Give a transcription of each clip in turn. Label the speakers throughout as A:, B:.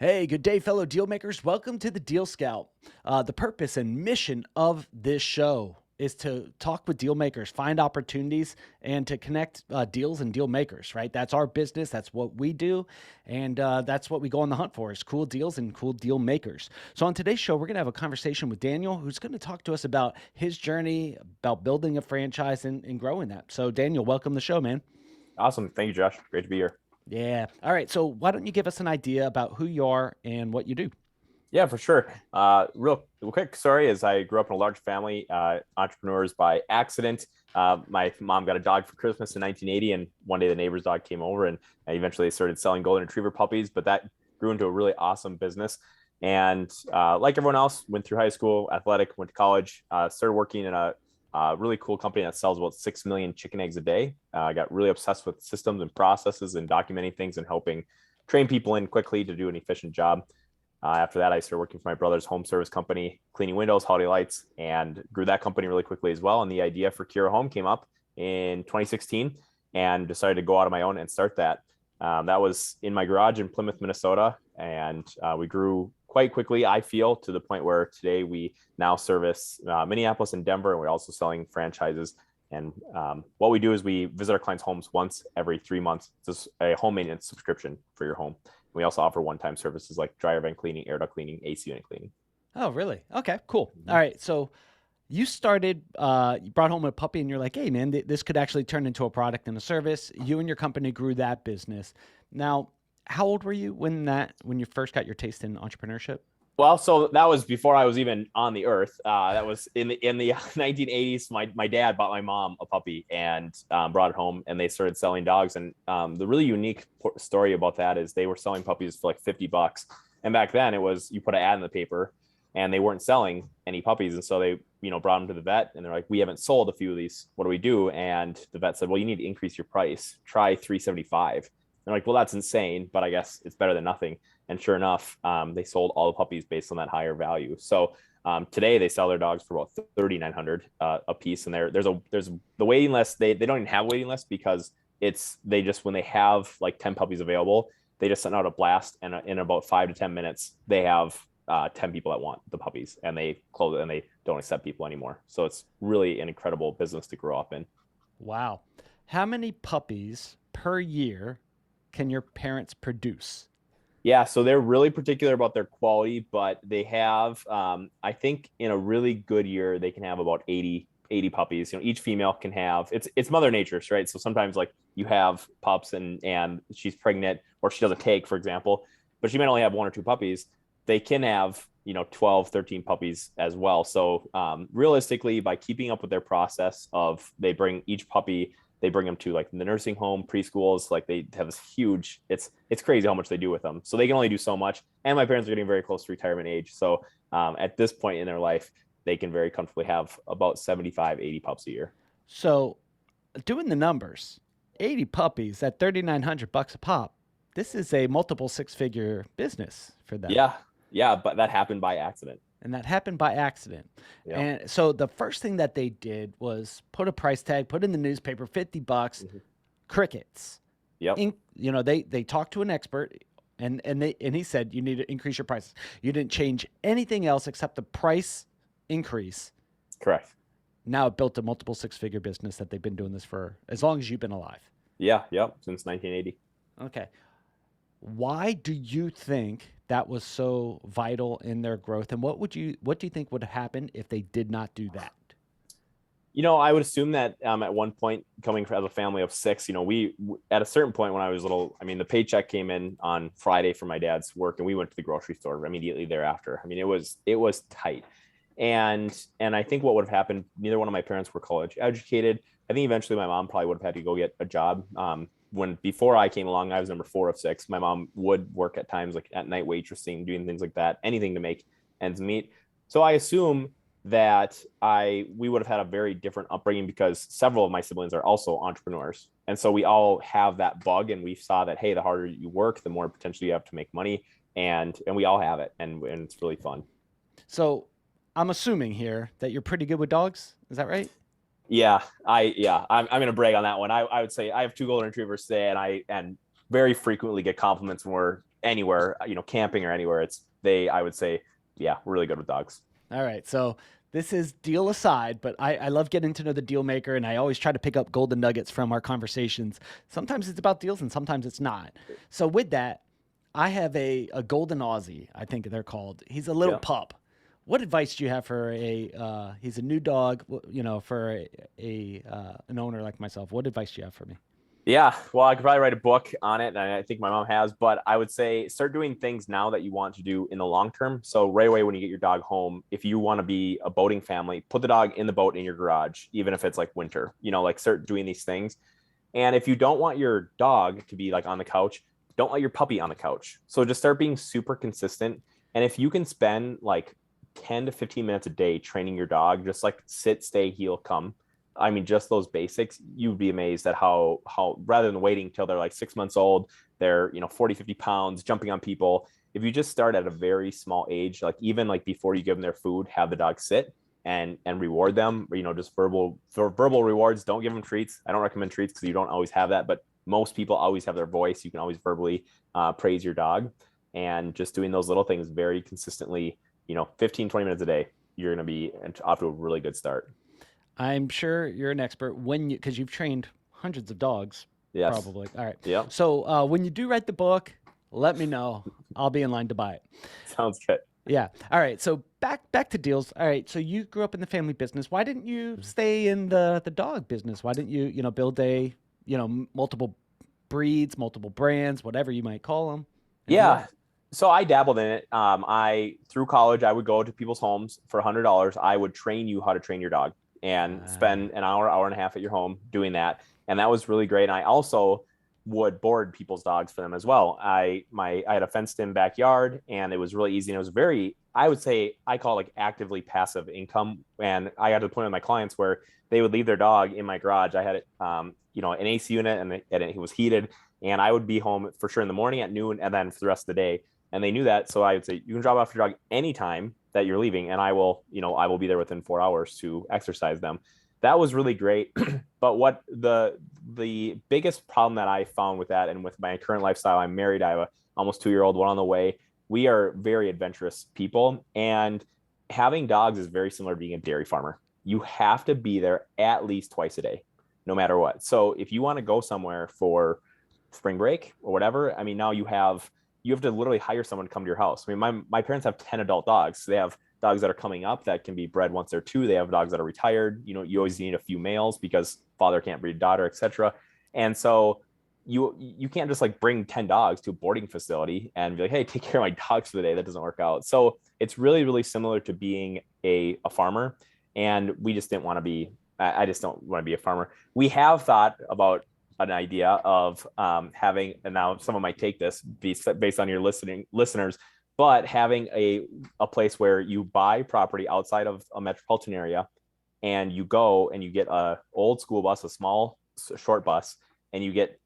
A: Hey, good day, fellow deal makers. Welcome to the Deal Scout. The purpose and mission of this show is to talk with deal makers, find opportunities, and to connect deals and deal makers, right? That's our business. That's what we do. And that's what we go on the hunt for is cool deals and cool deal makers. So on today's show, we're going to have a conversation with Daniel, who's going to talk to us about his journey, about building a franchise and growing that. So Daniel, welcome to the show, man.
B: Awesome. Thank you, Josh. Great to be here.
A: Yeah. All right. So why don't you give us an idea about who you are and what you do?
B: Yeah, for sure. Real quick story is I grew up in a large family, entrepreneurs by accident. My mom got a dog for Christmas in 1980, and one day the neighbor's dog came over, and I eventually started selling golden retriever puppies. But that grew into a really awesome business. And like everyone else, went through high school, athletic, went to college, started working in a really cool company that sells about 6 million chicken eggs a day. I got really obsessed with systems and processes and documenting things and helping train people in quickly to do an efficient job. After that, I started working for my brother's home service company, cleaning windows, holiday lights, and grew that company really quickly as well. And the idea for Kura Home came up in 2016 and decided to go out on my own and start that. That was in my garage in Plymouth, Minnesota. And we grew quite quickly, I feel, to the point where today we now service Minneapolis and Denver, and we're also selling franchises. And what we do is we visit our clients' homes once every 3 months. It's a home maintenance subscription for your home. We also offer one-time services like dryer vent cleaning, air duct cleaning, AC unit cleaning.
A: Oh, really? Okay, cool. All
B: Mhm.
A: right. So you brought home a puppy and you're like, hey, man, this could actually turn into a product and a service. You and your company grew that business. Now, how old were you when you first got your taste in entrepreneurship?
B: Well, so that was before I was even on the earth. That was in the 1980s. My dad bought my mom a puppy and brought it home, and they started selling dogs. And the really unique story about that is they were selling puppies for like $50. And back then, it was you put an ad in the paper, and they weren't selling any puppies, and so they brought them to the vet, and they're like, we haven't sold a few of these. What do we do? And the vet said, well, you need to increase your price. Try 375. They're like, well, that's insane, but I guess it's better than nothing. And sure enough, they sold all the puppies based on that higher value. So today they sell their dogs for about 3,900 a piece, and there's the waiting list. They don't even have a waiting list because they just when they have like 10 puppies available, they just send out a blast, and in about 5 to 10 minutes they have 10 people that want the puppies, and they close it and they don't accept people anymore. So it's really an incredible business to grow up in.
A: Wow. How many puppies per year can your parents produce?
B: Yeah, so they're really particular about their quality, but they have, I think in a really good year, they can have about 80 puppies. Each female can have, it's Mother Nature's, right? So sometimes like you have pups and she's pregnant or she doesn't take, for example, but she might only have one or two puppies. They can have, 12, 13 puppies as well. So realistically, by keeping up with their process of they bring them to like the nursing home, preschools, like they have this huge, it's crazy how much they do with them. So they can only do so much. And my parents are getting very close to retirement age. So at this point in their life, they can very comfortably have about 75, 80 pups a year.
A: So, doing the numbers, 80 puppies at 3,900 bucks a pop. This is a multiple six-figure business for them.
B: Yeah. Yeah. But that happened by accident.
A: And that happened by accident.
B: Yeah.
A: And so the first thing that they did was put a price tag, put in the newspaper, 50 bucks,
B: Mhm.
A: crickets.
B: Yep.
A: They talked to an expert and he said you need to increase your prices. You didn't change anything else except the price increase.
B: Correct.
A: Now it built a multiple six-figure business that they've been doing this for as long as you've been alive.
B: Yeah. Yep. Since 1980.
A: Okay. Why do you think that was so vital in their growth? And what do you think would happen if they did not do that?
B: I would assume that at one point, coming as a family of six, we at a certain point when I was little, I mean, the paycheck came in on Friday for my dad's work, and we went to the grocery store immediately thereafter. I mean, it was tight, and I think what would have happened, neither one of my parents were college educated. I think eventually my mom probably would have had to go get a job. When before I came along, I was number four of six. My mom would work at times like at night waitressing, doing things like that, anything to make ends meet. So I assume that we would have had a very different upbringing because several of my siblings are also entrepreneurs. And so we all have that bug, and we saw that, hey, the harder you work, the more potential you have to make money. And we all have it. And it's really fun.
A: So I'm assuming here that you're pretty good with dogs. Is that right?
B: Yeah. I'm going to brag on that one. I would say I have two golden retrievers today, and very frequently get compliments when we're anywhere, camping or anywhere. I would say, yeah, we're really good with dogs.
A: All right. So this is deal aside, but I love getting to know the deal maker, and I always try to pick up golden nuggets from our conversations. Sometimes it's about deals and sometimes it's not. So with that, I have a golden Aussie, I think they're called. He's a little
B: Yeah.
A: pup. What advice do you have for he's a new dog, for an owner like myself? What advice do you have for me?
B: Yeah, well, I could probably write a book on it, and I think my mom has. But I would say start doing things now that you want to do in the long term. So right away when you get your dog home, if you want to be a boating family, put the dog in the boat in your garage, even if it's like winter. Like start doing these things. And if you don't want your dog to be like on the couch, don't let your puppy on the couch. So just start being super consistent. And if you can spend like 10 to 15 minutes a day training your dog, just like sit, stay, heel, come. I mean, just those basics, you'd be amazed at how rather than waiting till they're like 6 months old, they're, 40, 50 pounds, jumping on people. If you just start at a very small age, like even like before you give them their food, have the dog sit and reward them, just verbal rewards. Don't give them treats. I don't recommend treats because you don't always have that, but most people always have their voice. You can always verbally praise your dog, and just doing those little things very consistently, 15, 20 minutes a day, you're going to be off to a really good start.
A: I'm sure you're an expert because you've trained hundreds of dogs,
B: Yes.
A: probably. All right.
B: Yeah.
A: So when you do write the book, let me know. I'll be in line to buy it.
B: Sounds good.
A: Yeah. All right. So back to deals. All right. So you grew up in the family business. Why didn't you stay in the dog business? Why didn't you build multiple breeds, multiple brands, whatever you might call them, and do
B: Yeah.
A: that?
B: So I dabbled in it. Through college, I would go to people's homes for $100. I would train you how to train your dog and spend an hour and a half at your home doing that. And that was really great. And I also would board people's dogs for them as well. I had a fenced in backyard, and it was really easy. And it was very, I would say, I call it like actively passive income. And I got to the point with my clients where they would leave their dog in my garage. I had it, an AC unit, and it was heated, and I would be home for sure in the morning, at noon, and then for the rest of the day. And they knew that. So I would say, you can drop off your dog anytime that you're leaving, and I will be there within 4 hours to exercise them. That was really great. But what the biggest problem that I found with that, and with my current lifestyle, I'm married, I have a almost 2-year-old, one on the way. We are very adventurous people, and having dogs is very similar to being a dairy farmer. You have to be there at least twice a day, no matter what. So if you want to go somewhere for spring break or whatever, I mean, now you have to literally hire someone to come to your house. I mean, my parents have 10 adult dogs. So they have dogs that are coming up that can be bred once they're 2. They have dogs that are retired. You always need a few males because father can't breed daughter, etc. And so you can't just like bring 10 dogs to a boarding facility and be like, hey, take care of my dogs for the day. That doesn't work out. So it's really, really similar to being a farmer. And we just didn't want to be, I just don't want to be a farmer. We have thought about an idea of having, and now someone might take this based on your listeners, but having a place where you buy property outside of a metropolitan area, and you go and you get a old school bus, a small short bus, and you get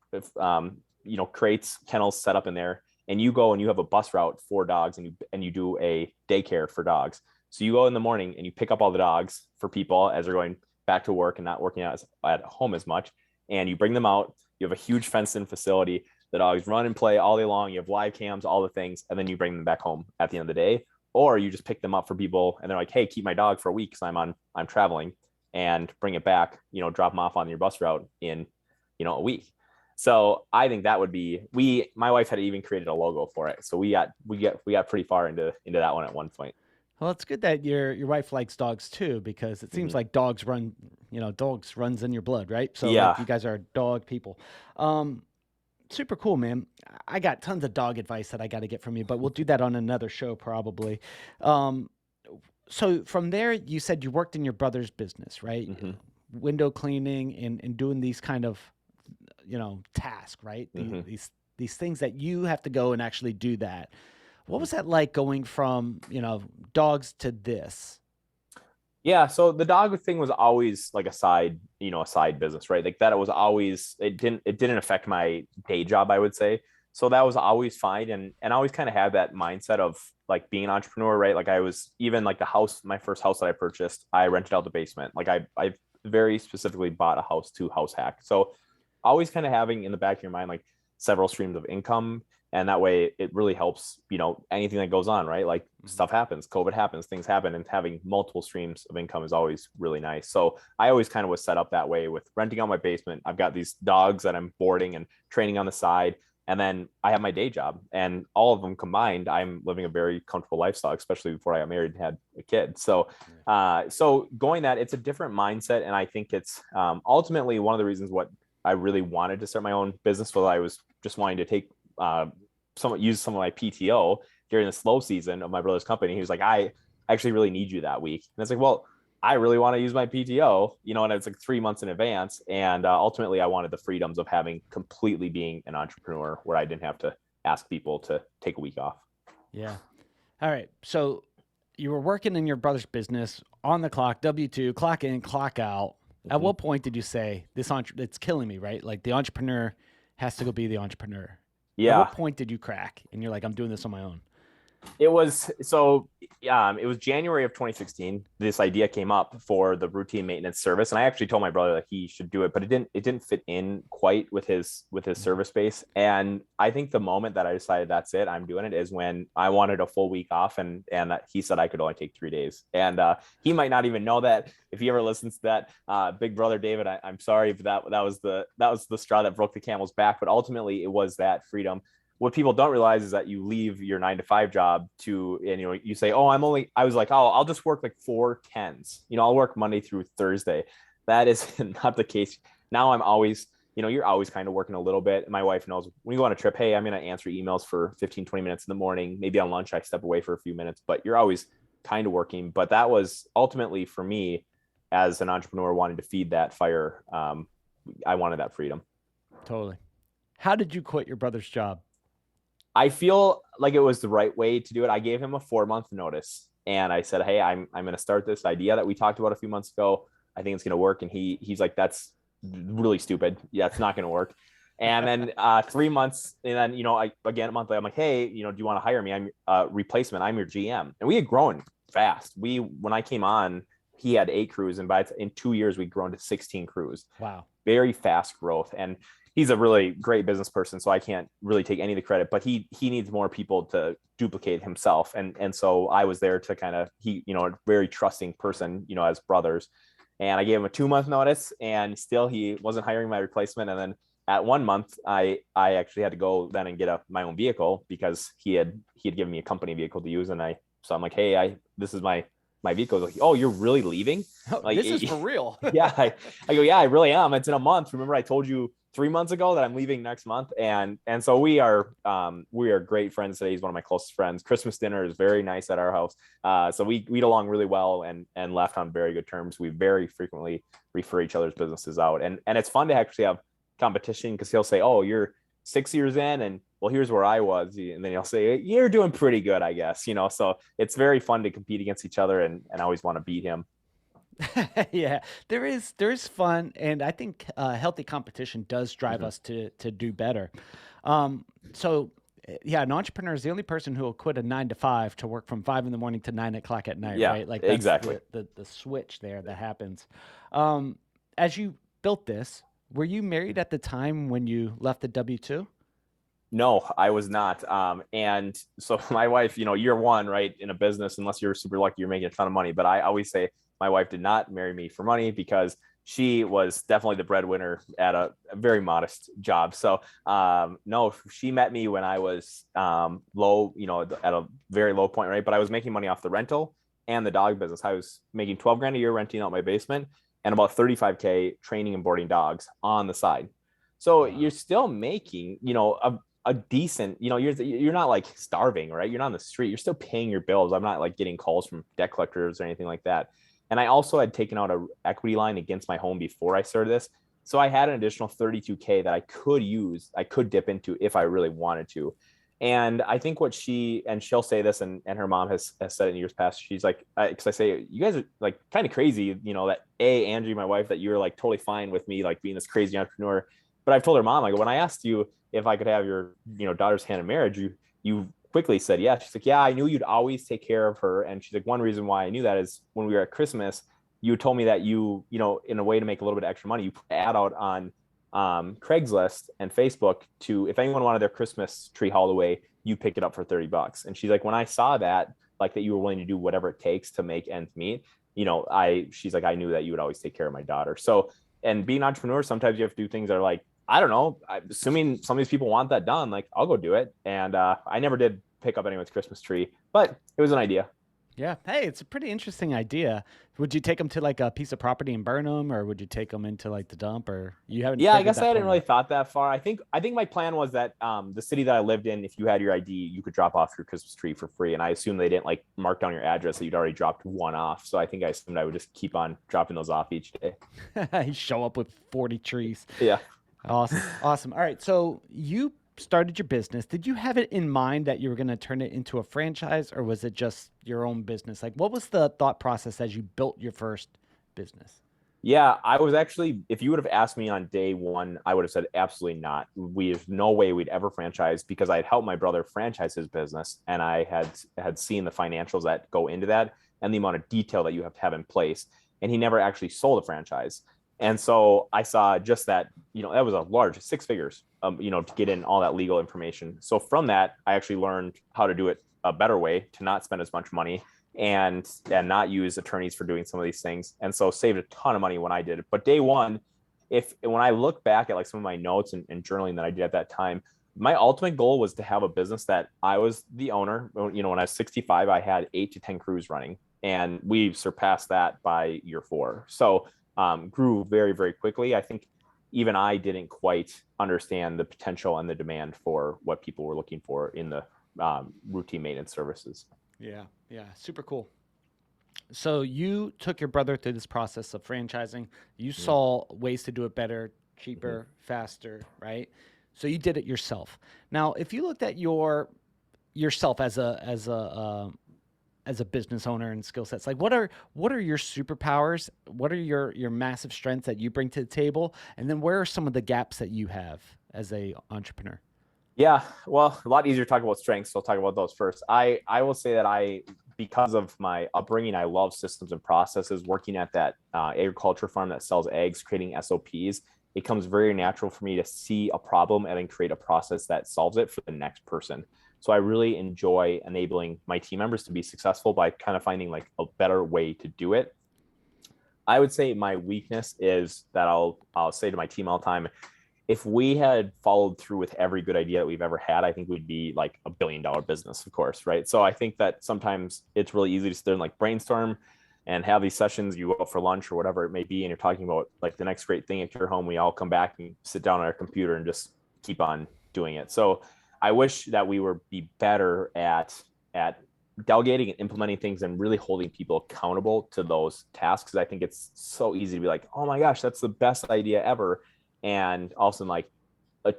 B: crates, kennels set up in there, and you go and you have a bus route for dogs, and you do a daycare for dogs. So you go in the morning and you pick up all the dogs for people as they're going back to work and not working out at home as much, and you bring them out. You have a huge fenced-in facility. The dogs run and play all day long. You have live cams, all the things, and then you bring them back home at the end of the day. Or you just pick them up for people, and they're like, "Hey, keep my dog for a week because I'm traveling," and bring it back. Drop them off on your bus route in a week. So I think that would be my wife had even created a logo for it. So we got pretty far into that one at one point.
A: Well, it's good that your wife likes dogs too, because it seems like dogs runs in your blood, right? So like
B: Yeah.
A: you guys are dog people. Super cool, man. I got tons of dog advice that I got to get from you, but we'll do that on another show probably. Um, so from there, you said you worked in your brother's business, right?
B: Mm-hmm.
A: Window cleaning and doing these kind of, tasks, right?
B: Mm-hmm.
A: These things that you have to go and actually do that. What was that like going from, dogs to this?
B: Yeah, so the dog thing was always like a side business, right? Like that it was always it didn't affect my day job, I would say. So that was always fine, and I always kind of had that mindset of like being an entrepreneur, right? Like I was even like my first house that I purchased, I rented out the basement. Like I very specifically bought a house to house hack. So always kind of having in the back of your mind like several streams of income. And that way it really helps, anything that goes on, right? Like stuff happens, COVID happens, things happen, and having multiple streams of income is always really nice. So I always kind of was set up that way with renting out my basement. I've got these dogs that I'm boarding and training on the side. And then I have my day job, and all of them combined, I'm living a very comfortable lifestyle, especially before I got married and had a kid. So, so going that, it's a different mindset. And I think it's ultimately one of the reasons what I really wanted to start my own business was I was just wanting to take use some of my PTO during the slow season of my brother's company. He was like, I actually really need you that week. And it's like, well, I really want to use my PTO, and it's like 3 months in advance. And ultimately I wanted the freedoms of having completely being an entrepreneur where I didn't have to ask people to take a week off.
A: Yeah. All right. So you were working in your brother's business on the clock, W-2, clock in, clock out. At what point did you say it's killing me, right? Like the entrepreneur has to go be the entrepreneur. At
B: Yeah.
A: what point did you crack and you're like, I'm doing this on my own?
B: It was it was January of 2016. This idea came up for the routine maintenance service, and I actually told my brother that he should do it, but it didn't fit in quite with his service space. And I think the moment that I decided that's it, I'm doing it, is when I wanted a full week off, and he said I could only take 3 days. And he might not even know that. If he ever listens to that, big brother David, I'm sorry, but that was the straw that broke the camel's back. But ultimately, it was that freedom. What people don't realize is that you leave your 9-to-5 job and you say, oh, I was like, oh, I'll just work like 4 10s. I'll work Monday through Thursday. That is not the case. Now I'm always, you're always kind of working a little bit. My wife knows when you go on a trip, hey, I'm going to answer emails for 15, 20 minutes in the morning. Maybe on lunch, I step away for a few minutes, but you're always kind of working. But that was ultimately for me as an entrepreneur wanting to feed that fire. I wanted that freedom.
A: Totally. How did you quit your brother's job?
B: I feel like it was the right way to do it. I gave him a 4-month notice, and I said, hey, I'm going to start this idea that we talked about a few months ago. I think it's going to work. And he's like, that's really stupid. Yeah, it's not going to work. And then 3 months. And then, again, a month later, I'm like, hey, do you want to hire me? I'm replacement. I'm your GM. And we had grown fast. When I came on, he had 8 crews. And in 2 years, we'd grown to 16 crews.
A: Wow.
B: Very fast growth. And he's a really great business person, so I can't really take any of the credit, but he needs more people to duplicate himself. And so I was there to kind of, a very trusting person, as brothers. And I gave him a 2-month notice, and still he wasn't hiring my replacement. And then at 1 month, I actually had to go then and get my own vehicle, because he had given me a company vehicle to use. And so I'm like, hey, this is my vehicle. Like, oh, you're really leaving? Like,
A: this is for real.
B: Yeah. I go, yeah, I really am. It's in a month. Remember I told you 3 months ago that I'm leaving next month. And so we are great friends today. He's one of my closest friends. Christmas dinner is very nice at our house. So we get along really well and left on very good terms. We very frequently refer each other's businesses out. And it's fun to actually have competition, because he'll say, oh, you're 6 years in, and well, here's where I was. And then he'll say, you're doing pretty good, I guess, so it's very fun to compete against each other, and I always want to beat him.
A: Yeah, there is fun, and I think healthy competition does drive us to do better. So yeah, an entrepreneur is the only person who will quit a 9-to-5 to work from 5 a.m. to 9 o'clock at night,
B: Yeah,
A: right? Like that's
B: exactly.
A: the switch there that happens. As you built this, were you married at the time when you left the W-2?
B: No, I was not. And so my wife, year one, right, in a business, unless you're super lucky, you're making a ton of money. But I always say my wife did not marry me for money, because she was definitely the breadwinner at a very modest job. So no, she met me when I was low, at a very low point, right? But I was making money off the rental and the dog business. I was making 12 grand a year renting out my basement, and about 35K training and boarding dogs on the side. So you're still making, a decent, you're not like starving, right? You're not on the street. You're still paying your bills. I'm not like getting calls from debt collectors or anything like that. And I also had taken out an equity line against my home before I started this. So I had an additional 32K that I could use, I could dip into if I really wanted to. And I think she'll say this, and her mom has said it in years past. She's like, because I say, you guys are like kind of crazy, that Angie, my wife, that you're like totally fine with me, like being this crazy entrepreneur. But I've told her mom, like, when I asked you if I could have your, daughter's hand in marriage, you quickly said yes. She's like, yeah, I knew you'd always take care of her. And she's like, one reason why I knew that is when we were at Christmas, you told me that you in a way to make a little bit of extra money, you add out on Craigslist and Facebook to, if anyone wanted their Christmas tree hauled away, you pick it up for $30. And she's like, when I saw that, like that you were willing to do whatever it takes to make ends meet, she's like, I knew that you would always take care of my daughter. So, and being an entrepreneur, sometimes you have to do things that are like, I don't know, I'm assuming some of these people want that done, like I'll go do it. And I never did pick up anyone's Christmas tree, but it was an idea.
A: Yeah. Hey, it's a pretty interesting idea. Would you take them to like a piece of property and burn them, or would you take them into like the dump, or you haven't
B: Yeah, I
A: figured
B: guess I
A: that
B: hadn't
A: part
B: really
A: out?
B: thought that far. I think my plan was that the city that I lived in, if you had your ID, you could drop off your Christmas tree for free. And I assumed they didn't like mark down your address that you'd already dropped one off. So I think I assumed I would just keep on dropping those off each day.
A: You show up with 40 trees.
B: Yeah.
A: Awesome. Awesome. All right. So you started your business. Did you have it in mind that you were going to turn it into a franchise, or was it just your own business? Like, what was the thought process as you built your first business?
B: Yeah, I was actually, if you would have asked me on day one, I would have said absolutely not. We have no way we'd ever franchise, because I had helped my brother franchise his business, and I had seen the financials that go into that and the amount of detail that you have to have in place. And he never actually sold a franchise. And so I saw just that, that was a large 6 figures, to get in all that legal information. So from that, I actually learned how to do it a better way, to not spend as much money and not use attorneys for doing some of these things. And so saved a ton of money when I did it. But day one, when I look back at like some of my notes and journaling that I did at that time, my ultimate goal was to have a business that I was the owner. When I was 65, I had 8 to 10 crews running, and we surpassed that by year 4. So grew very, very quickly. I think even I didn't quite understand the potential and the demand for what people were looking for in the routine maintenance services.
A: Yeah. Yeah. Super cool. So you took your brother through this process of franchising. You
B: Mm-hmm.
A: saw ways to do it better,
B: Mm-hmm.
A: cheaper, faster, right? So you did it yourself. Now, if you looked at yourself as a business owner and skill sets, like what are your superpowers? What are your massive strengths that you bring to the table? And then where are some of the gaps that you have as a entrepreneur?
B: Yeah, well, a lot easier to talk about strengths, so I'll talk about those first. I will say that because of my upbringing, I love systems and processes. Working at that agriculture farm that sells eggs, creating SOPs, it comes very natural for me to see a problem and then create a process that solves it for the next person. So I really enjoy enabling my team members to be successful by kind of finding like a better way to do it. I would say my weakness is that I'll say to my team all the time, if we had followed through with every good idea that we've ever had, I think we'd be like $1 billion business, of course, right? So I think that sometimes it's really easy to sit there and like brainstorm and have these sessions. You go out for lunch or whatever it may be, and you're talking about like the next great thing at your home. We all come back and sit down on our computer and just keep on doing it. So I wish that we were be better at delegating and implementing things and really holding people accountable to those tasks. Because I think it's so easy to be like, oh my gosh, that's the best idea ever. And all of a sudden, like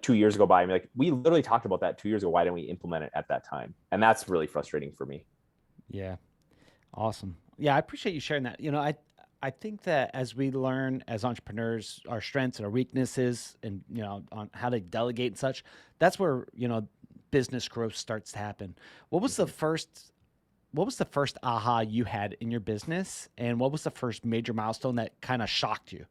B: 2 years go by, I'm like, we literally talked about that 2 years ago. Why didn't we implement it at that time? And that's really frustrating for me.
A: Yeah. Awesome. Yeah, I appreciate you sharing that. I think that as we learn as entrepreneurs our strengths and our weaknesses, and on how to delegate and such, that's where, business growth starts to happen. What was the
B: Mm-hmm.
A: first what was the first aha you had in your business, and what was the first major milestone that kind of shocked you?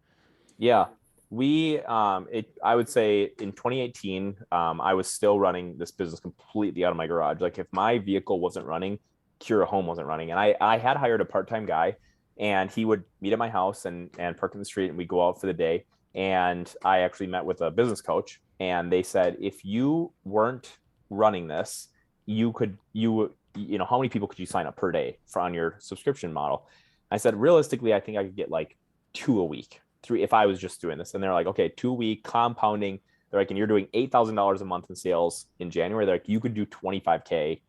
B: Yeah, I would say in 2018, I was still running this business completely out of my garage. Like if my vehicle wasn't running, Kura Home wasn't running. And I had hired a part-time guy, and he would meet at my house and park in the street, and we go out for the day. And I actually met with a business coach, and they said, if you weren't running this, how many people could you sign up per day for on your subscription model? I said, realistically, I think I could get like 2 a week, 3 if I was just doing this. And they're like, okay, 2 a week compounding. They're like, and you're doing $8,000 a month in sales in January. They're like, you could do 25K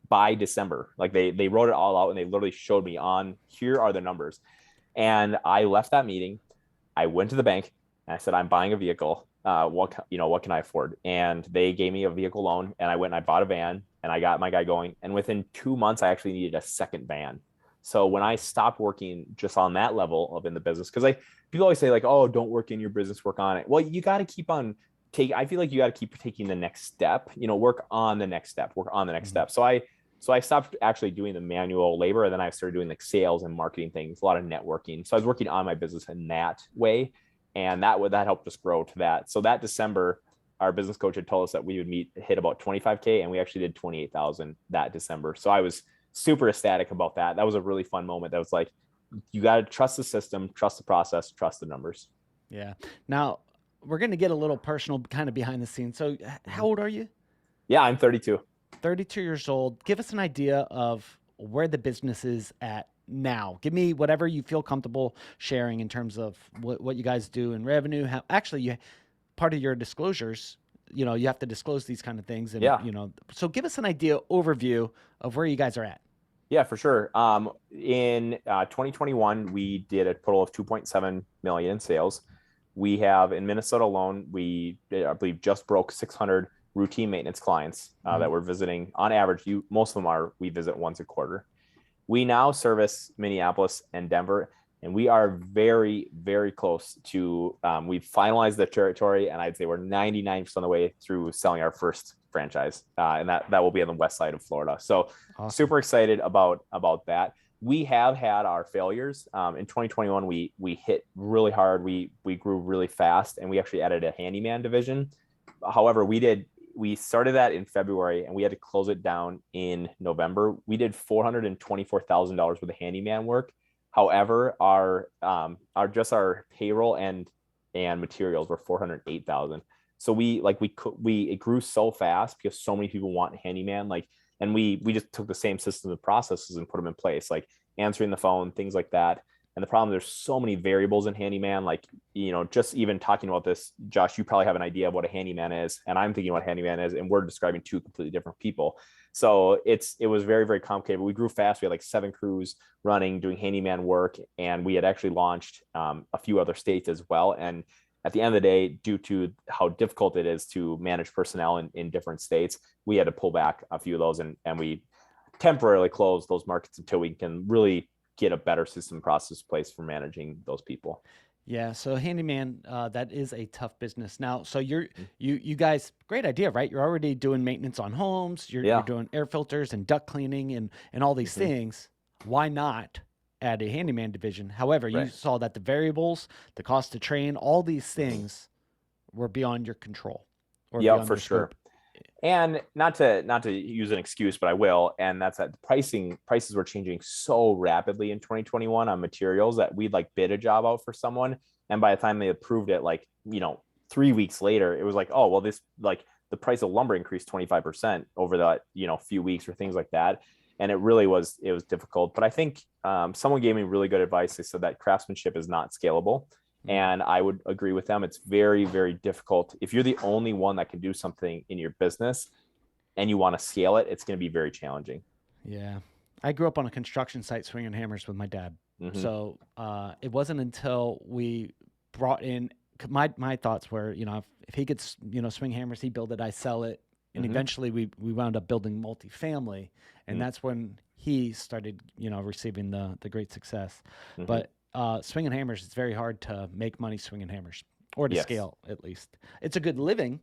B: by December. Like they wrote it all out, and they literally showed me on here are the numbers. And I left that meeting. I went to the bank and I said, I'm buying a vehicle. What can I afford? And they gave me a vehicle loan, and I went and I bought a van, and I got my guy going. And within 2 months, I actually needed a second van. So when I stopped working just on that level of in the business, because people always say like, oh, don't work in your business, work on it. Well, you got to keep on I feel like you got to keep taking the next step, work on the next step, work on the next
A: Mhm.
B: step. So I stopped actually doing the manual labor, and then I started doing like sales and marketing things, a lot of networking. So I was working on my business in that way. And that helped us grow to that. So that December, our business coach had told us that we would hit about 25K, and we actually did 28,000 that December. So I was super ecstatic about that. That was a really fun moment. That was like, you got to trust the system, trust the process, trust the numbers.
A: Yeah. Now we're going to get a little personal, kind of behind the scenes. So, how old are you?
B: Yeah, I'm 32.
A: 32 years old. Give us an idea of where the business is at now. Give me whatever you feel comfortable sharing in terms of what you guys do in revenue. How actually you part of your disclosures, you have to disclose these kind of things, and
B: Yeah.
A: so give us an idea overview of where you guys are at.
B: Yeah, for sure. In 2021, we did a total of 2.7 million in sales. We have in Minnesota alone, I believe, just broke 600 routine maintenance clients that we're visiting. On average, most of them we visit once a quarter. We now service Minneapolis and Denver, and we are very, very close to. We've finalized the territory, and I'd say we're 99% of the way through selling our first franchise, and that will be on the west side of Florida. So,
A: Awesome.
B: super excited about that. We have had our failures. In 2021, we hit really hard. We grew really fast, and we actually added a handyman division. However, we started that in February, and we had to close it down in November. We did $424,000 worth of handyman work. However, our our payroll and materials were $408,000. So it grew so fast because so many people want handyman, and we just took the same systems and processes and put them in place, like answering the phone, things like that. And the problem, there's so many variables in handyman. Just even talking about this, Josh, you probably have an idea of what a handyman is, and I'm thinking what handyman is, and we're describing two completely different people. So it was very, very complicated. But we grew fast. We had like 7 crews running, doing handyman work, and we had actually launched a few other states as well. And at the end of the day, due to how difficult it is to manage personnel in different states, we had to pull back a few of those, and we temporarily closed those markets until we can really get a better system process place for managing those people.
A: Yeah, so handyman, that is a tough business. Now, so you guys, great idea, right? You're already doing maintenance on homes. You're
B: Yeah.
A: doing air filters and duct cleaning and all these things. Why not add a handyman division? However, you
B: Right.
A: saw that the variables, the cost to train, all these things were beyond your control or
B: Yep,
A: beyond
B: for
A: your
B: sure.
A: scope.
B: And not to use an excuse, but I will. And that's that prices were changing so rapidly in 2021 on materials that we'd bid a job out for someone. And by the time they approved it, 3 weeks later, it was like, oh, well, this the price of lumber increased 25% over the, few weeks or things like that. And it was difficult. But I think someone gave me really good advice. They said that craftsmanship is not scalable. And I would agree with them. It's very, very difficult. If you're the only one that can do something in your business and you want to scale it, it's going to be very challenging.
A: Yeah. I grew up on a construction site swinging hammers with my dad.
B: Mm-hmm.
A: So it wasn't until we brought in my thoughts were, if he could, swing hammers, he build it, I sell it. And eventually we wound up building multifamily. And that's when he started, receiving the great success. But swinging hammers, it's very hard to make money swinging hammers or to scale, at least. It's a good living.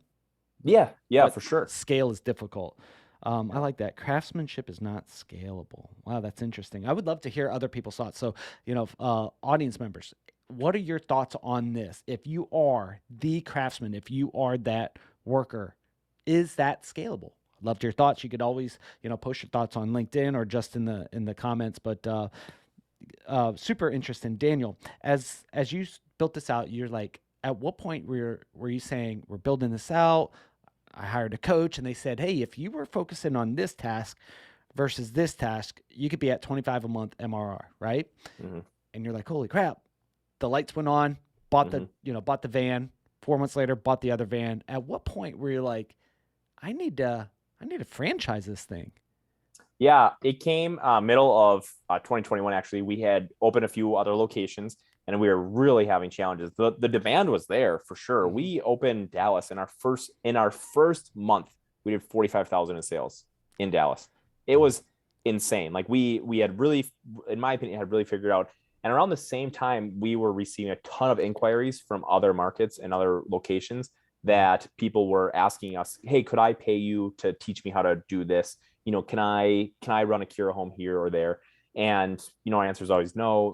B: Yeah,
A: but
B: for sure.
A: Scale is difficult. I like that. Craftsmanship is not scalable. Wow, that's interesting. I would love to hear other people's thoughts. So, audience members, what are your thoughts on this? If you are the craftsman, if you are that worker, is that scalable? Loved your thoughts. You could always, post your thoughts on LinkedIn or just in the comments. But super interesting, Daniel. As you built this out, you're like, at what point were you saying we're building this out? I hired a coach, and they said, hey, if you were focusing on this task versus this task, you could be at 25 a month MRR, right? And you're like, holy crap! The lights went on. Bought the van. 4 months later, bought the other van. At what point were you like, I need to franchise this thing?
B: Yeah, it came middle of 2021. Actually, we had opened a few other locations, and we were really having challenges. The demand was there for sure. We opened Dallas in our first month. We did 45,000 in sales in Dallas. It was insane. We had really, in my opinion, had really figured out. And around the same time, we were receiving a ton of inquiries from other markets and other locations that people were asking us, hey, could I pay you to teach me how to do this? Can I run a Kura Home here or there? And, our answer is always no,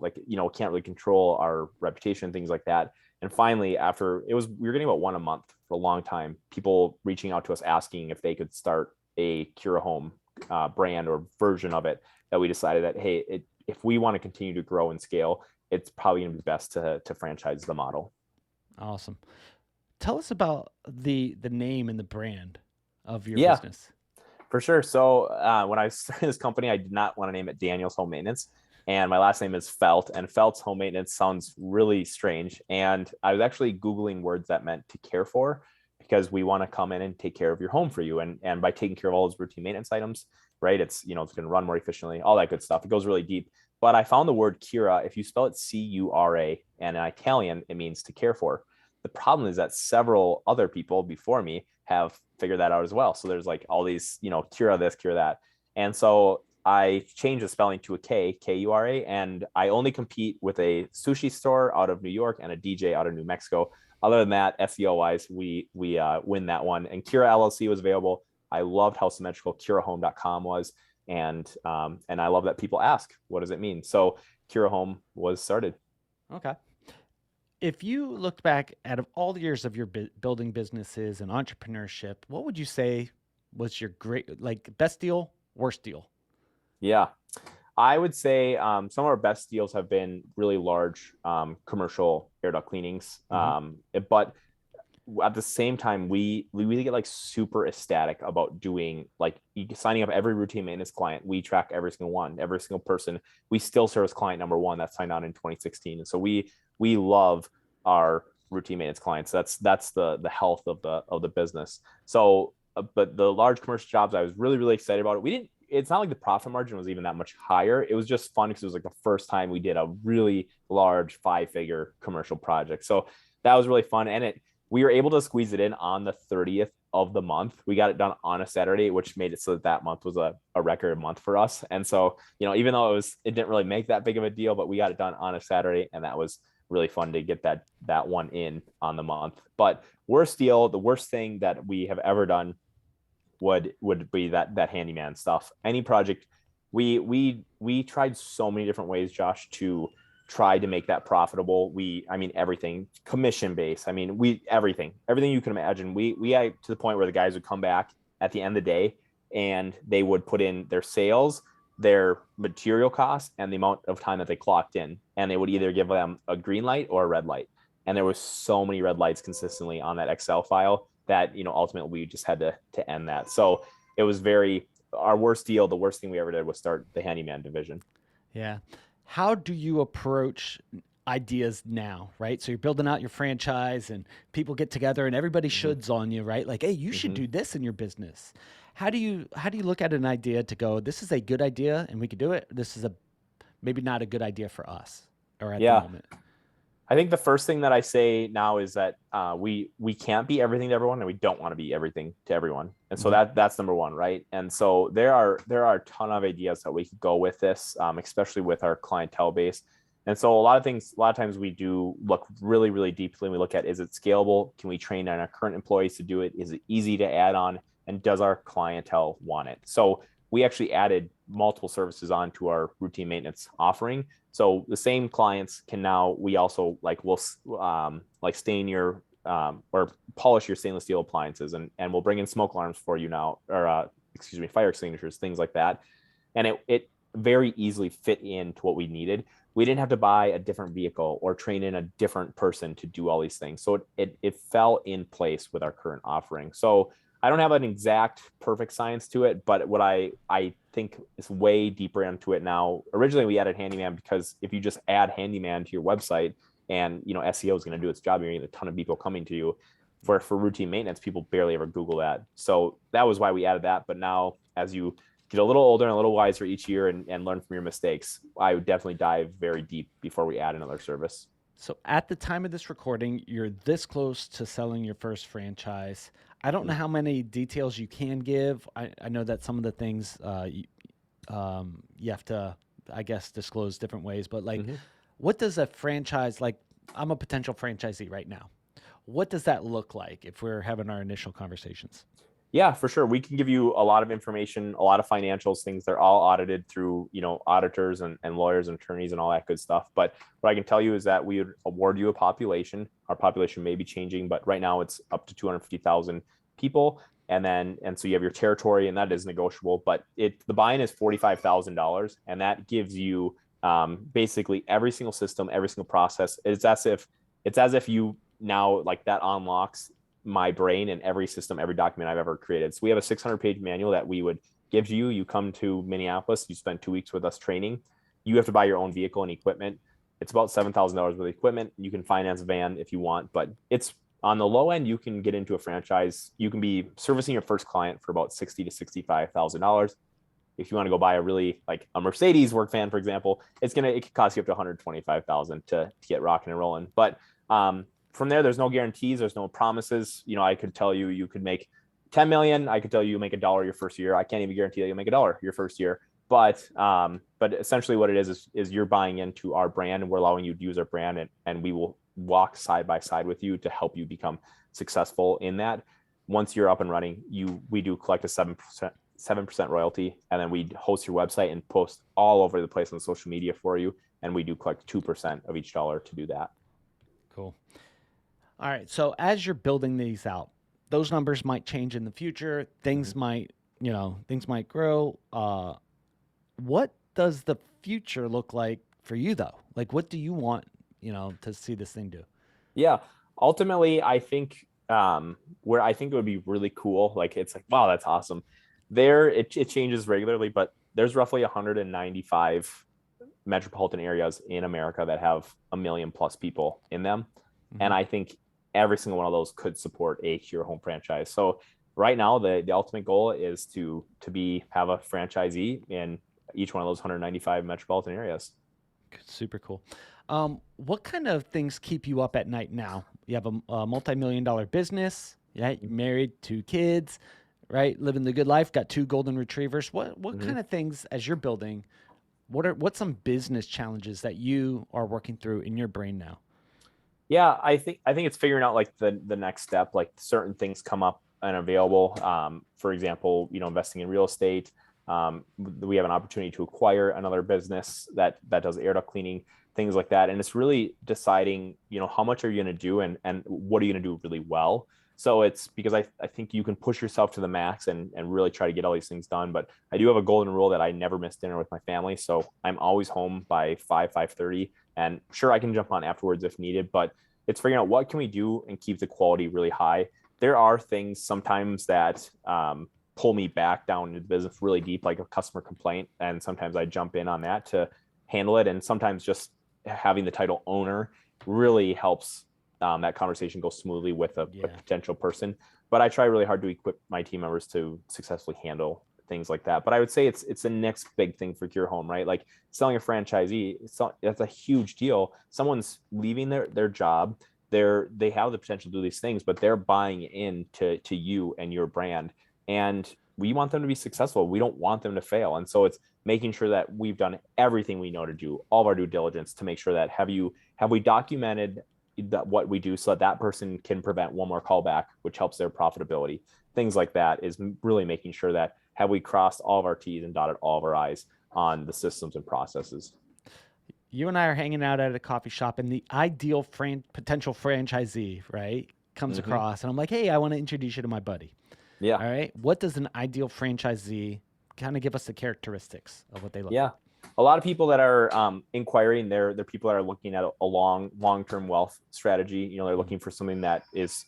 B: can't really control our reputation, things like that. And finally, we were getting about one a month for a long time, people reaching out to us asking if they could start a Kura Home brand or version of it, that we decided that, hey, if we want to continue to grow and scale, it's probably going to be best to franchise the model.
A: Awesome. Tell us about the name and the brand of your
B: Yeah,
A: business.
B: for sure. So when I started this company, I did not want to name it Daniel's Home Maintenance. And my last name is Felt, and Felt's Home Maintenance sounds really strange. And I was actually Googling words that meant to care for, because we want to come in and take care of your home for you. And by taking care of all those routine maintenance items, right, it's going to run more efficiently, all that good stuff. It goes really deep. But I found the word Cura, if you spell it Cura, and in Italian, it means to care for. The problem is that several other people before me have figured that out as well. So there's like all these, Cura this, Cura that. And so I changed the spelling to a K, Kura, and I only compete with a sushi store out of New York and a DJ out of New Mexico. Other than that, SEO wise, we win that one. And Kura LLC was available. I loved how symmetrical KuraHome.com was, and I love that people ask, what does it mean? So Kura Home was started.
A: Okay. If you looked back at all the years of your building businesses and entrepreneurship, what would you say was your best deal, worst deal?
B: Yeah, I would say some of our best deals have been really large commercial air duct cleanings. But at the same time, we really get like super ecstatic about doing signing up every routine maintenance client. We track every single one, every single person. We still service client number one that signed on in 2016. And so we love our routine maintenance clients. That's the health of the business. So, but the large commercial jobs, I was really, really excited about it. It's not like the profit margin was even that much higher. It was just fun because it was like the first time we did a really large 5-figure commercial project. So that was really fun. And we were able to squeeze it in on the 30th of the month. We got it done on a Saturday, which made it so that month was a record month for us. And so, even though it didn't really make that big of a deal, but we got it done on a Saturday, and that was really fun to get that one in on the month. But worst deal, the worst thing that we have ever done would be that handyman stuff. Any project, we tried so many different ways, Josh, to try to make that profitable. Everything commission based. Everything you can imagine. We to the point where the guys would come back at the end of the day and they would put in their sales, their material costs, and the amount of time that they clocked in, and they would either give them a green light or a red light. And there was so many red lights consistently on that Excel file that ultimately we just had to end that. So it was our worst deal. The worst thing we ever did was start the handyman division.
A: Yeah. How do you approach ideas now, right? So you're building out your franchise and people get together and everybody shoulds on you, right? Like, hey, you should do this in your business. How do you look at an idea to go, this is a good idea and we could do it? This is maybe not a good idea for us or at the moment.
B: I think the first thing that I say now is that we can't be everything to everyone, and we don't want to be everything to everyone. And so that's number one, right? And so there are a ton of ideas that we could go with this, especially with our clientele base. And so a lot of times we do look really, really deeply, and we look at, is it scalable? Can we train on our current employees to do it? Is it easy to add on? And does our clientele want it? So we actually added multiple services onto our routine maintenance offering. So the same clients can now, we also will stain your or polish your stainless steel appliances, and we'll bring in smoke alarms for you now, or fire extinguishers, things like that. And it very easily fit into what we needed. We didn't have to buy a different vehicle or train in a different person to do all these things. So it fell in place with our current offering. So I don't have an exact perfect science to it, but what I think is way deeper into it now. Originally, we added handyman because if you just add handyman to your website and SEO is going to do its job, you're going to get a ton of people coming to you. For routine maintenance, people barely ever Google that. So that was why we added that. But now, as you get a little older and a little wiser each year and learn from your mistakes, I would definitely dive very deep before we add another service.
A: So at the time of this recording, you're this close to selling your first franchise. I don't know how many details you can give. I know that some of the things you have to, I guess, disclose different ways. But what does a franchise, I'm a potential franchisee right now. What does that look like if we're having our initial conversations?
B: Yeah, for sure. We can give you a lot of information, a lot of financials, things. They're all audited through, auditors and lawyers and attorneys and all that good stuff. But what I can tell you is that we would award you a population. Our population may be changing, but right now it's up to 250,000 people. And so you have your territory, and that is negotiable. But the buy-in is $45,000, and that gives you basically every single system, every single process. It's as if you now, like, that unlocks my brain and every system, every document I've ever created. So we have a 600-page manual that we would give to you. You come to Minneapolis, you spend 2 weeks with us training. You have to buy your own vehicle and equipment. It's about $7,000 worth of equipment. You can finance a van if you want, but it's on the low end. You can get into a franchise. You can be servicing your first client for about $60,000 to $65,000. If you want to go buy a really, like, a Mercedes work van, for example, it could cost you up to $125,000 to get rocking and rolling. But from there's no guarantees, there's no promises. I could tell you you could make 10 million. I could tell you make $1 your first year. I can't even guarantee that you'll make $1 your first year. But essentially what it is you're buying into our brand, and we're allowing you to use our brand, and we will walk side by side with you to help you become successful in that. Once you're up and running, we do collect a 7% royalty, and then we host your website and post all over the place on social media for you, and we do collect 2% of each dollar to do that.
A: Cool. All right. So as you're building these out, those numbers might change in the future. Things might grow. What does the future look like for you, though? Like, what do you want, to see this thing do?
B: Yeah. Ultimately, I think where I think it would be really cool, like, it's like, wow, that's awesome. It changes regularly, but there's roughly 195 metropolitan areas in America that have 1 million plus people in them. And I think every single one of those could support a Kura Home franchise. So right now, the ultimate goal is to have a franchisee in each one of those 195 metropolitan areas.
A: Super cool. What kind of things keep you up at night now? You have a multi-million-dollar business. Yeah, you're married, 2 kids, right? Living the good life. Got 2 golden retrievers. What kind of things, as you're building, what's some business challenges that you are working through in your brain now?
B: Yeah, I think it's figuring out, like, the next step. Like, certain things come up and available. For example, investing in real estate. We have an opportunity to acquire another business that does air duct cleaning, things like that. And it's really deciding, how much are you going to do, and what are you going to do really well. So it's because I think you can push yourself to the max and really try to get all these things done. But I do have a golden rule that I never miss dinner with my family. So I'm always home by 5:30. And sure, I can jump on afterwards if needed, but it's figuring out what can we do and keep the quality really high. There are things sometimes that pull me back down into the business really deep, like a customer complaint. And sometimes I jump in on that to handle it. And sometimes just having the title owner really helps that conversation go smoothly with a potential person. But I try really hard to equip my team members to successfully handle things like that. But I would say it's the next big thing for Kura Home, right? Like, selling a franchisee, that's a huge deal. Someone's leaving their job. They have the potential to do these things, but they're buying into you and your brand. And we want them to be successful. We don't want them to fail. And so it's making sure that we've done everything we know to do, all of our due diligence, to make sure that have we documented what we do, so that person can prevent one more callback, which helps their profitability. Things like that is really making sure that have we crossed all of our T's and dotted all of our I's on the systems and processes.
A: You and I are hanging out at a coffee shop, and the ideal potential franchisee, right, comes across, and I'm like, hey, I want to introduce you to my buddy.
B: Yeah.
A: All right. What does an ideal franchisee kind of give us the characteristics of what they look
B: Yeah.
A: like?
B: A lot of people that are inquiring, they're people that are looking at a long-term wealth strategy. They're looking for something that is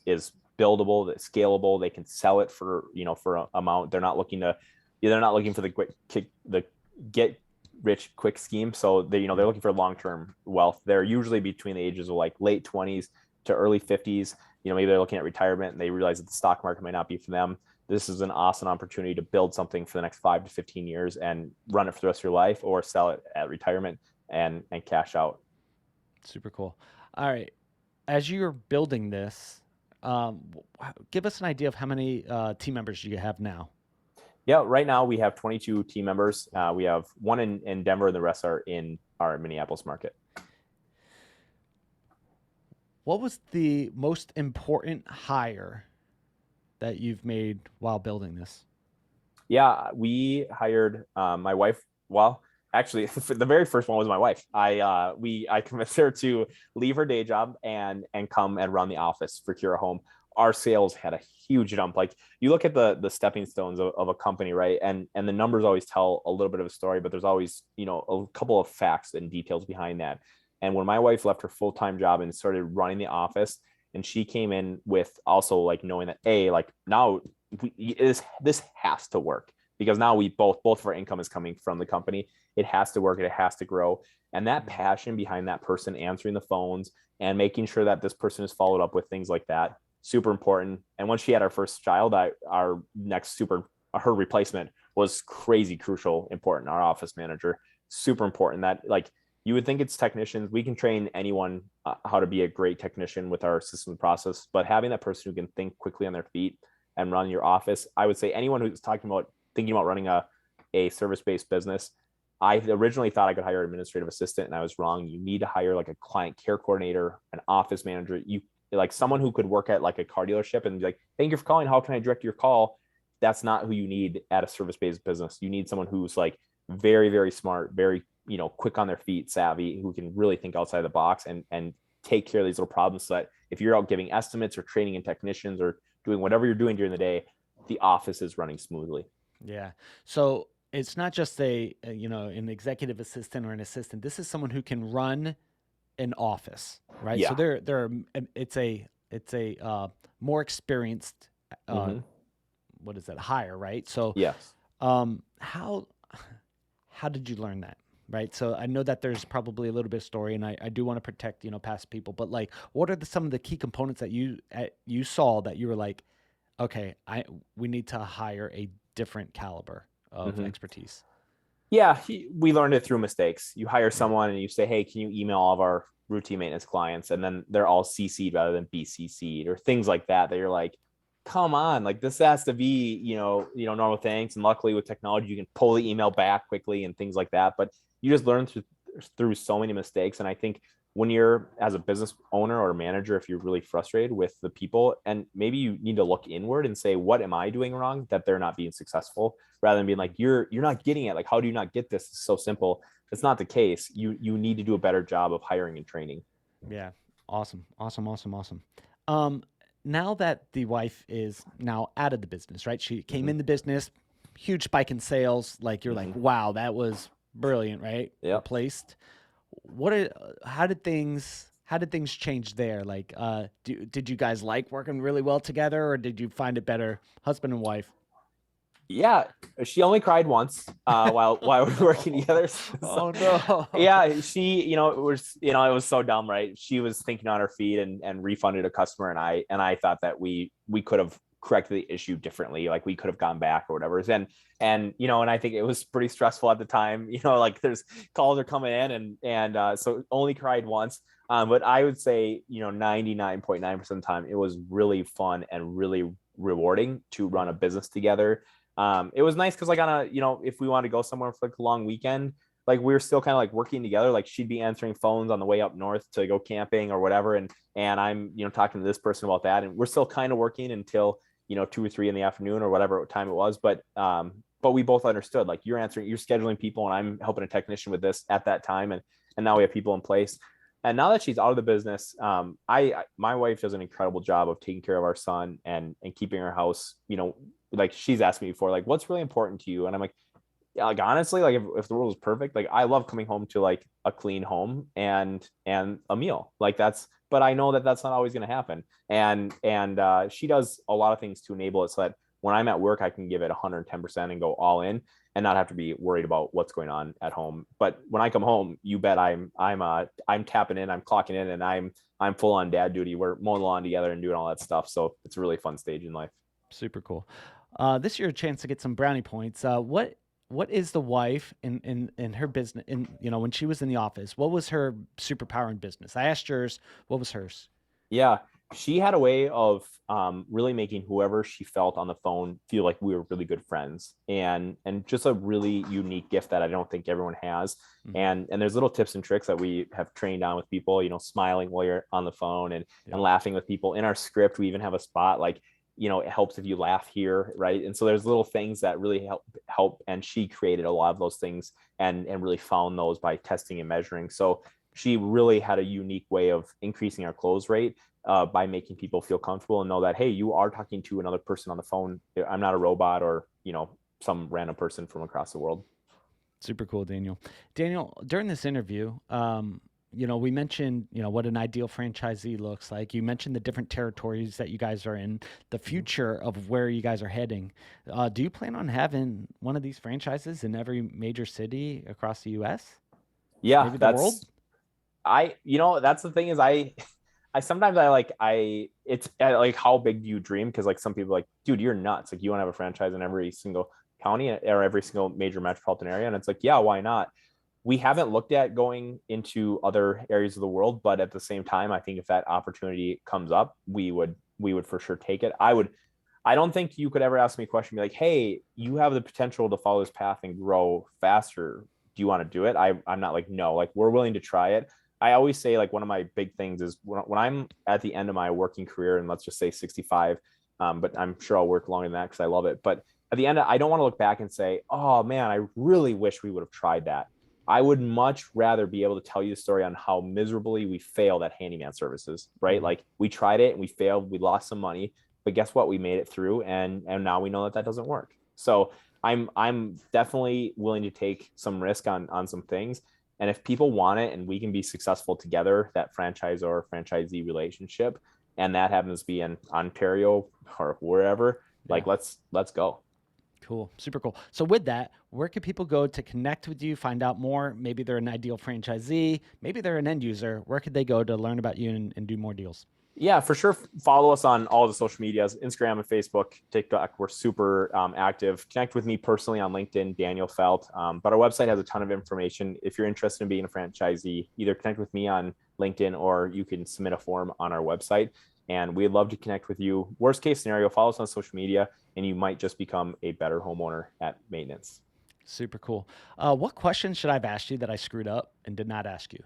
B: buildable, that's scalable. They can sell it for an amount. They're not looking for the get rich quick scheme. So they're looking for long-term wealth. They're usually between the ages of, like, late 20s to early 50s. Maybe they're looking at retirement and they realize that the stock market might not be for them. This is an awesome opportunity to build something for the next 5 to 15 years and run it for the rest of your life, or sell it at retirement and cash out.
A: Super cool. All right. As you're building this, give us an idea of how many team members you have now.
B: Yeah, right now we have 22 team members. We have one in Denver, and the rest are in our Minneapolis market.
A: What was the most important hire that you've made while building this?
B: Yeah, we hired my wife. Well, actually, the very first one was my wife. I convinced her to leave her day job and come and run the office for Kura Home. Our sales had a huge jump. Like you look at the stepping stones of a company, right? And the numbers always tell a little bit of a story, but there's always, a couple of facts and details behind that. And when my wife left her full-time job and started running the office, and she came in with also like knowing that like now this has to work, because now we both of our income is coming from the company. It has to work, it has to grow. And that passion behind that person answering the phones and making sure that this person is followed up with things like that, super important. And once she had our first child, our next her replacement was crazy crucial important. Our office manager, super important. That like you would think it's technicians. We can train anyone how to be a great technician with our system process, but having that person who can think quickly on their feet and run your office, I would say anyone who's thinking about running a service-based business, I originally thought I could hire an administrative assistant, and I was wrong. You need to hire like a client care coordinator, an office manager. You like someone who could work at like a car dealership and be like, thank you for calling. How can I direct your call? That's not who you need at a service-based business. You need someone who's like very, very smart, very, quick on their feet, savvy, who can really think outside the box and take care of these little problems, so that if you're out giving estimates or training in technicians or doing whatever you're doing during the day, the office is running smoothly.
A: Yeah. So it's not just an executive assistant or an assistant. This is someone who can run an office, right? So
B: Yeah.
A: it's a more experienced, uh,
B: Mm-hmm.
A: what is that, hire, right? So
B: Yes.
A: um, how how did you learn that? Right. So I know that there's probably a little bit of story, and I do want to protect, past people, but like, what are some of the key components that you saw that you were like, okay, we need to hire a different caliber of
B: Mm-hmm.
A: expertise.
B: Yeah, we learned it through mistakes. You hire someone and you say, hey, can you email all of our routine maintenance clients? And then they're all CC'd rather than BCC'd or things like that. That you're like, come on, like this has to be, normal things. And luckily with technology, you can pull the email back quickly and things like that. But you just learn through so many mistakes. And I think when you're as a business owner or manager, if you're really frustrated with the people, and maybe you need to look inward and say, what am I doing wrong that they're not being successful, rather than being like, you're not getting it, like how do you not get this? It's so simple. It's not the case. You need to do a better job of hiring and training.
A: Yeah. Awesome. Awesome. Awesome. Awesome. Um, Now that the wife is now out of the business, right? She came
B: Mm-hmm.
A: in the business, huge spike in sales. Like you're like,
B: Mm-hmm.
A: wow, that was brilliant, right?
B: Yep.
A: Replaced. How did things change there? Like, did you guys like working really well together, or did you find it better, husband and wife?
B: Yeah, she only cried once while we were working together. So,
A: Oh no.
B: yeah, she, it was so dumb, right? She was thinking on her feet and refunded a customer, and I thought that we could have corrected the issue differently, like we could have gone back or whatever. And I think it was pretty stressful at the time. Like there's calls are coming in, and so only cried once. But I would say 99.9% of the time it was really fun and really rewarding to run a business together. It was nice because like on if we wanted to go somewhere for like a long weekend, like we were still kind of like working together. Like she'd be answering phones on the way up north to go camping or whatever, and I'm talking to this person about that, and we're still kind of working until 2 or 3 in the afternoon or whatever time it was. But we both understood, like you're scheduling people, and I'm helping a technician with this at that time, and now we have people in place. And now that she's out of the business, my wife does an incredible job of taking care of our son and keeping our house. Like she's asked me before, like, what's really important to you? And I'm like, yeah, like honestly, like if the world was perfect, like I love coming home to like a clean home and a meal. Like but I know that that's not always going to happen. And she does a lot of things to enable it so that when I'm at work, I can give it 110% and go all in and not have to be worried about what's going on at home. But when I come home, you bet I'm tapping in, I'm clocking in, and I'm full on dad duty. We're mowing the lawn together and doing all that stuff. So it's a really fun stage in life.
A: Super cool. This year, a chance to get some brownie points. What is the wife in her business? In when she was in the office, what was her superpower in business? I asked yours. What was hers?
B: Yeah, she had a way of really making whoever she felt on the phone feel like we were really good friends, and just a really unique gift that I don't think everyone has.
A: Hmm.
B: And there's little tips and tricks that we have trained on with people, smiling while you're on the phone and
A: Yep.
B: laughing with people. In our script, we even have a spot like it helps if you laugh here, right? And so there's little things that really help. And she created a lot of those things and really found those by testing and measuring. So she really had a unique way of increasing our close rate by making people feel comfortable and know that, hey, you are talking to another person on the phone. I'm not a robot or, some random person from across the world.
A: Super cool, Daniel. Daniel, during this interview, we mentioned, what an ideal franchisee looks like. You mentioned the different territories that you guys are in, the future of where you guys are heading. Do you plan on having one of these franchises in every major city across the U.S.?
B: Yeah,
A: Maybe the world?
B: that's the thing is I sometimes it's like, how big do you dream? Because like some people are like, dude, you're nuts. Like you want to have a franchise in every single county or every single major metropolitan area. And it's like, yeah, why not? We haven't looked at going into other areas of the world, but at the same time, I think if that opportunity comes up, we would for sure take it. I don't think you could ever ask me a question, be like, hey, you have the potential to follow this path and grow faster. Do you want to do it? I'm not like, no, like we're willing to try it. I always say like one of my big things is when I'm at the end of my working career, and let's just say 65, but I'm sure I'll work longer than that because I love it. But at the end, I don't want to look back and say, oh man, I really wish we would have tried that. I would much rather be able to tell you the story on how miserably we failed at handyman services, right?
A: Mhm.
B: Like we tried it and we failed, we lost some money, but guess what? We made it through, and now we know that doesn't work. So I'm definitely willing to take some risk on some things. And if people want it and we can be successful together, that franchise or franchisee relationship, and that happens to be in Ontario or wherever,
A: Yeah.
B: like let's go.
A: Cool. Super cool. So with that, where can people go to connect with you, find out more? Maybe they're an ideal franchisee, maybe they're an end user. Where could they go to learn about you and do more deals?
B: Yeah, for sure. Follow us on all the social medias, Instagram and Facebook, TikTok. We're super active. Connect with me personally on LinkedIn, Daniel Felt. But our website has a ton of information. If you're interested in being a franchisee, either connect with me on LinkedIn or you can submit a form on our website. And we'd love to connect with you. Worst case scenario, follow us on social media and you might just become a better homeowner at maintenance.
A: Super cool. What questions should I have asked you that I screwed up and did not ask you?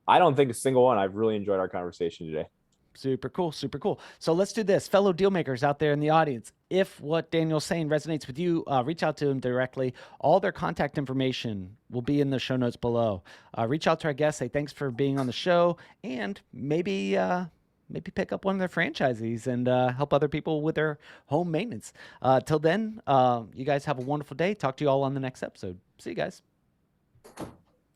B: I don't think a single one. I've really enjoyed our conversation today.
A: Super cool. Super cool. So let's do this. Fellow deal makers out there in the audience, if what Daniel's saying resonates with you, reach out to him directly. All their contact information will be in the show notes below. Reach out to our guests, say thanks for being on the show, and maybe pick up one of their franchisees and help other people with their home maintenance. Till then, you guys have a wonderful day. Talk to you all on the next episode. See you guys.